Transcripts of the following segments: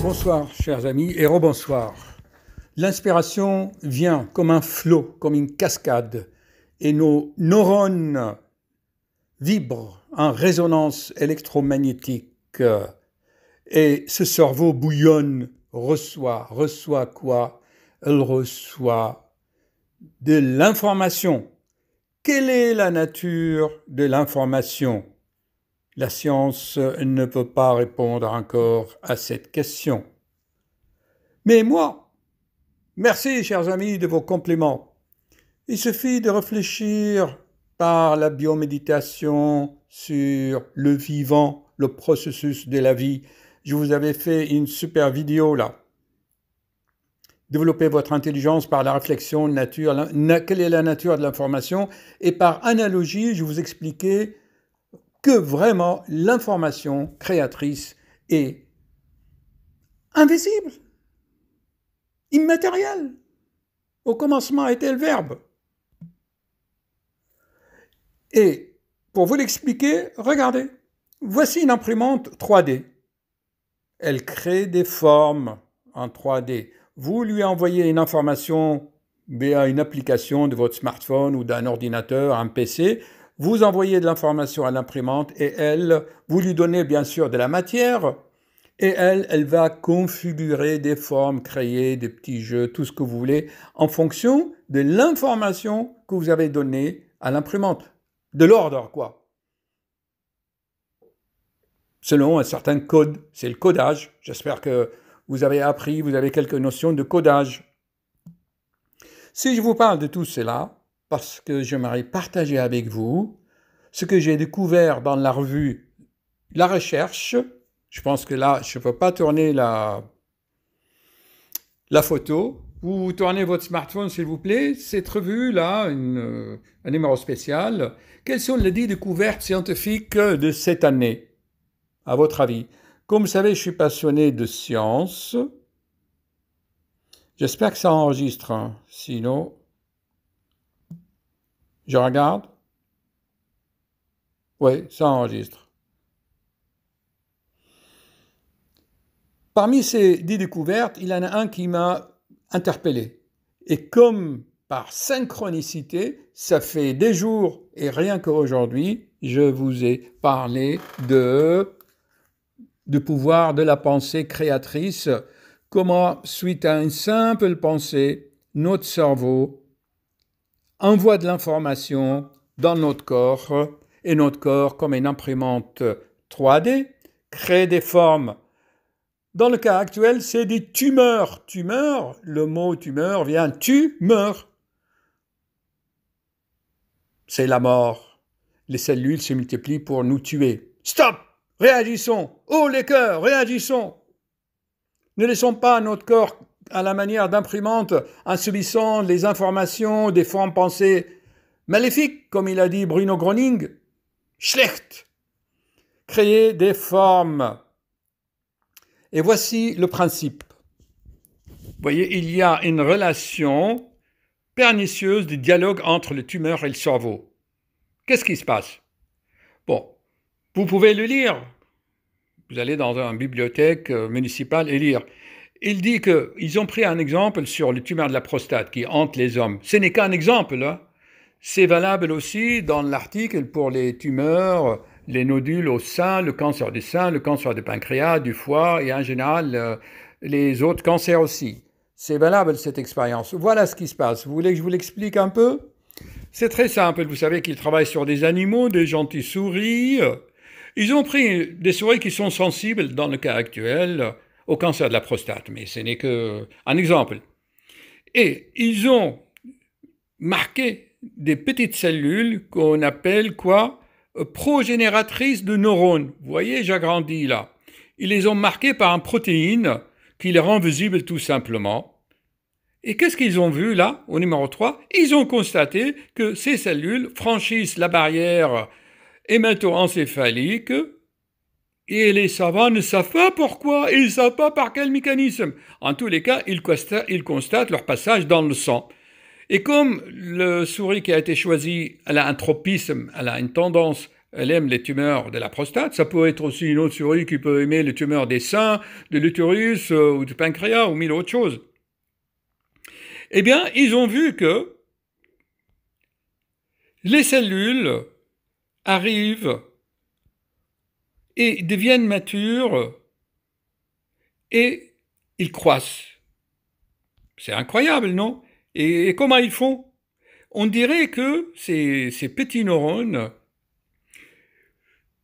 Bonsoir, chers amis, et rebonsoir. L'inspiration vient comme un flot, comme une cascade, et nos neurones vibrent en résonance électromagnétique. Et ce cerveau bouillonne, reçoit quoi? Elle reçoit de l'information. Quelle est la nature de l'information? La science ne peut pas répondre encore à cette question. Mais moi, merci, chers amis, de vos compliments. Il suffit de réfléchir par la bioméditation sur le vivant, le processus de la vie. Je vous avais fait une super vidéo là. Développer votre intelligence par la réflexion nature, quelle est la nature de l'information, et par analogie, je vous expliquais que vraiment l'information créatrice est invisible, immatérielle. Au commencement était le verbe. Et pour vous l'expliquer, regardez, voici une imprimante 3D. Elle crée des formes en 3D. Vous lui envoyez une information via une application de votre smartphone ou d'un ordinateur, un PC, vous envoyez de l'information à l'imprimante et elle, vous lui donnez bien sûr de la matière et elle va configurer des formes, créer des petits jeux, tout ce que vous voulez, en fonction de l'information que vous avez donnée à l'imprimante. De l'ordre, quoi. Selon un certain code, c'est le codage. J'espère que vous avez appris, vous avez quelques notions de codage. Si je vous parle de tout cela, parce que j'aimerais partager avec vous ce que j'ai découvert dans la revue La Recherche. Je pense que là, je ne peux pas tourner la photo. Vous tournez votre smartphone, s'il vous plaît. Cette revue-là, un numéro spécial. Quelles sont les 10 découvertes scientifiques de cette année, à votre avis? Comme vous savez, je suis passionné de science. J'espère que ça enregistre. Hein. Sinon, je regarde. Oui, ça enregistre. Parmi ces 10 découvertes, il y en a un qui m'a interpellé. Et comme par synchronicité, ça fait des jours et rien qu'aujourd'hui, je vous ai parlé de pouvoir de la pensée créatrice, comment, suite à une simple pensée, notre cerveau envoie de l'information dans notre corps, et notre corps, comme une imprimante 3D, crée des formes. Dans le cas actuel, c'est des tumeurs. Tumeur, le mot tumeur vient tu meurs. C'est la mort. Les cellules se multiplient pour nous tuer. Stop! Réagissons! Oh les cœurs, réagissons! Ne laissons pas notre corps à la manière d'imprimante en subissant les informations des formes pensées maléfiques, comme il a dit Bruno Groening. Schlecht! Créer des formes. Et voici le principe. Vous voyez, il y a une relation pernicieuse de dialogue entre le tumeur et le cerveau. Qu'est-ce qui se passe? Bon, vous pouvez le lire. Vous allez dans une bibliothèque municipale et lire. Il dit qu'ils ont pris un exemple sur le tumeur de la prostate qui hante les hommes. Ce n'est qu'un exemple. Hein. C'est valable aussi dans l'article pour les tumeurs, les nodules au sein, le cancer du sein, le cancer du pancréas, du foie et en général les autres cancers aussi. C'est valable cette expérience. Voilà ce qui se passe. Vous voulez que je vous l'explique un peu? C'est très simple. Vous savez qu'ils travaillent sur des animaux, des gentilles souris. Ils ont pris des souris qui sont sensibles, dans le cas actuel, au cancer de la prostate. Mais ce n'est qu'un exemple. Et ils ont marqué des petites cellules qu'on appelle quoi? Progénératrices de neurones. Vous voyez, j'agrandis là. Ils les ont marquées par une protéine qui les rend visibles tout simplement. Et qu'est-ce qu'ils ont vu là, au numéro 3? Ils ont constaté que ces cellules franchissent la barrière hémato-encéphalique et les savants ne savent pas pourquoi, ils ne savent pas par quel mécanisme. En tous les cas, ils constatent leur passage dans le sang. Et comme le souris qui a été choisi, elle a un tropisme, elle a une tendance elle aime les tumeurs de la prostate. Ça peut être aussi une autre souris qui peut aimer les tumeurs des seins, de l'utérus ou du pancréas ou mille autres choses. Eh bien, ils ont vu que les cellules arrivent et deviennent matures et ils croissent. C'est incroyable, non? Et comment ils font? On dirait que ces petits neurones,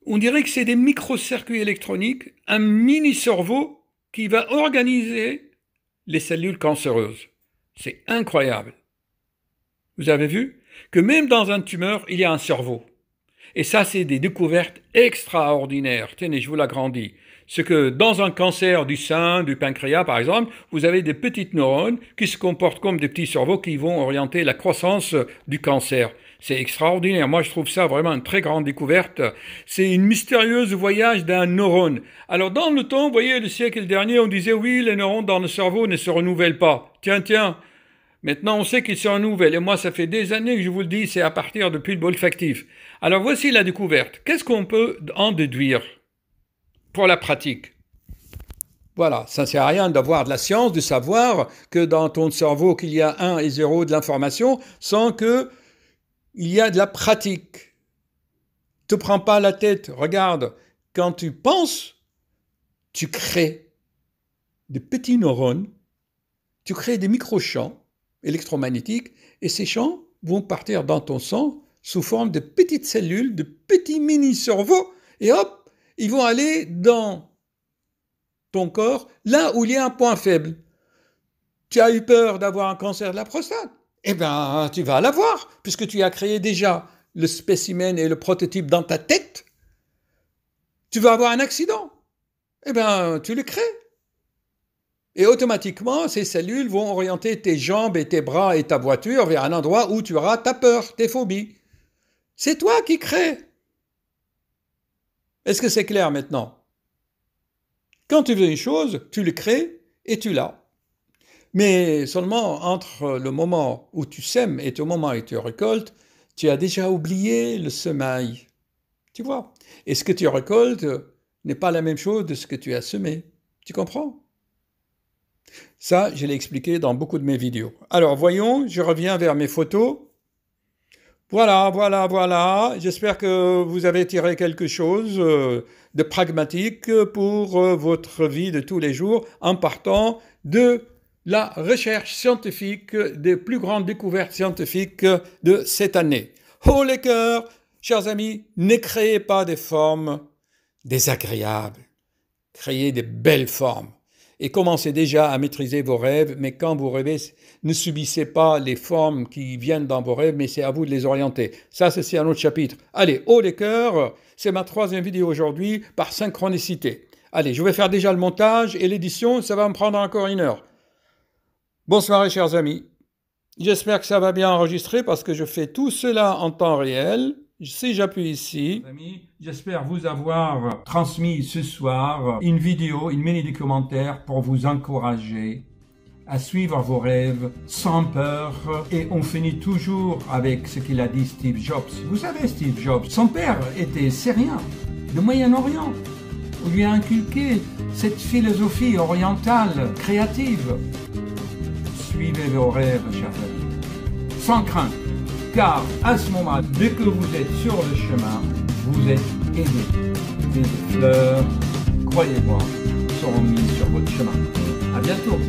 on dirait que c'est des microcircuits électroniques, un mini-cerveau qui va organiser les cellules cancéreuses. C'est incroyable. Vous avez vu que même dans un tumeur, il y a un cerveau. Et ça, c'est des découvertes extraordinaires. Tenez, je vous l'agrandis. C'est que dans un cancer du sein, du pancréas par exemple, vous avez des petites neurones qui se comportent comme des petits cerveaux qui vont orienter la croissance du cancer. C'est extraordinaire. Moi, je trouve ça vraiment une très grande découverte. C'est une mystérieuse voyage d'un neurone. Alors, dans le temps, vous voyez, le siècle dernier, on disait, oui, les neurones dans le cerveau ne se renouvellent pas. Tiens. Maintenant, on sait qu'ils se renouvellent. Et moi, ça fait des années que je vous le dis, c'est à partir de bulbe olfactif. Alors, voici la découverte. Qu'est-ce qu'on peut en déduire pour la pratique? Voilà, ça ne sert à rien d'avoir de la science, de savoir que dans ton cerveau qu'il y a 1 et 0 de l'information sans que il y a de la pratique. Ne te prends pas la tête. Regarde, quand tu penses, tu crées des petits neurones, tu crées des micro-champs électromagnétiques et ces champs vont partir dans ton sang sous forme de petites cellules, de petits mini-cerveaux et hop, ils vont aller dans ton corps, là où il y a un point faible. Tu as eu peur d'avoir un cancer de la prostate? Eh bien, tu vas l'avoir, puisque tu as créé déjà le spécimen et le prototype dans ta tête. Tu vas avoir un accident. Eh bien, tu le crées. Et automatiquement, ces cellules vont orienter tes jambes et tes bras et ta voiture vers un endroit où tu auras ta peur, tes phobies. C'est toi qui crées. Est-ce que c'est clair maintenant? Quand tu veux une chose, tu le crées et tu l'as. Mais seulement entre le moment où tu sèmes et le moment où tu récoltes, tu as déjà oublié le semail. Tu vois? Et ce que tu récoltes n'est pas la même chose de ce que tu as semé. Tu comprends? Ça, je l'ai expliqué dans beaucoup de mes vidéos. Alors, voyons, je reviens vers mes photos. Voilà. J'espère que vous avez tiré quelque chose de pragmatique pour votre vie de tous les jours en partant de la recherche scientifique, des plus grandes découvertes scientifiques de cette année. Oh les cœurs, chers amis, ne créez pas des formes désagréables. Créez des belles formes. Et commencez déjà à maîtriser vos rêves, mais quand vous rêvez, ne subissez pas les formes qui viennent dans vos rêves, mais c'est à vous de les orienter. Ça, c'est un autre chapitre. Allez, haut les cœurs, c'est ma 3e vidéo aujourd'hui par synchronicité. Allez, je vais faire déjà le montage et l'édition, ça va me prendre encore 1 heure. Bonsoir, chers amis. J'espère que ça va bien enregistrer parce que je fais tout cela en temps réel. Si j'appuie ici, amis, j'espère vous avoir transmis ce soir une vidéo, une mini-documentaire pour vous encourager à suivre vos rêves sans peur. Et on finit toujours avec ce qu'il a dit Steve Jobs. Vous savez, Steve Jobs, son père était syrien, du Moyen-Orient. On lui a inculqué cette philosophie orientale, créative. Suivez vos rêves, chers amis, sans crainte. Car à ce moment, dès que vous êtes sur le chemin, vous êtes aidé. Des fleurs, croyez-moi, seront mises sur votre chemin. À bientôt.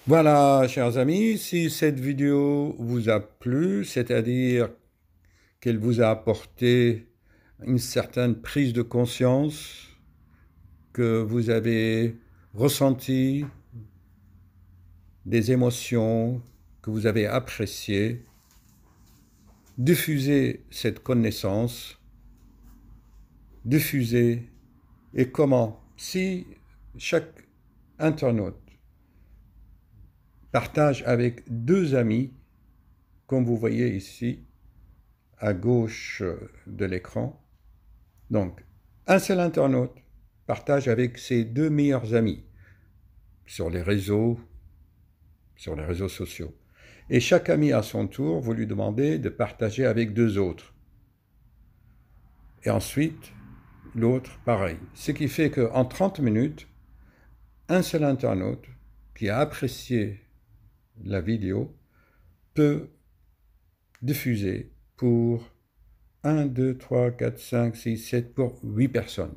Voilà, chers amis, si cette vidéo vous a plu, c'est-à-dire qu'elle vous a apporté une certaine prise de conscience, que vous avez ressenti des émotions que vous avez appréciées, diffusez cette connaissance, diffusez, et comment? Si chaque internaute partage avec 2 amis, comme vous voyez ici, à gauche de l'écran, donc un seul internaute partage avec ses 2 meilleurs amis sur les réseaux sociaux. Et chaque ami à son tour, vous lui demandez de partager avec 2 autres. Et ensuite, l'autre, pareil. Ce qui fait qu'en 30 minutes, un seul internaute qui a apprécié la vidéo peut diffuser pour 1, 2, 3, 4, 5, 6, 7, pour 8 personnes.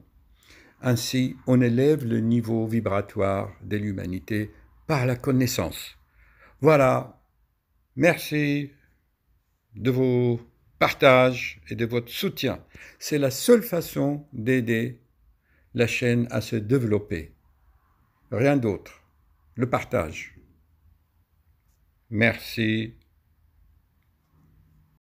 Ainsi, on élève le niveau vibratoire de l'humanité par la connaissance. Voilà, merci de vos partages et de votre soutien. C'est la seule façon d'aider la chaîne à se développer. Rien d'autre. Le partage. Merci.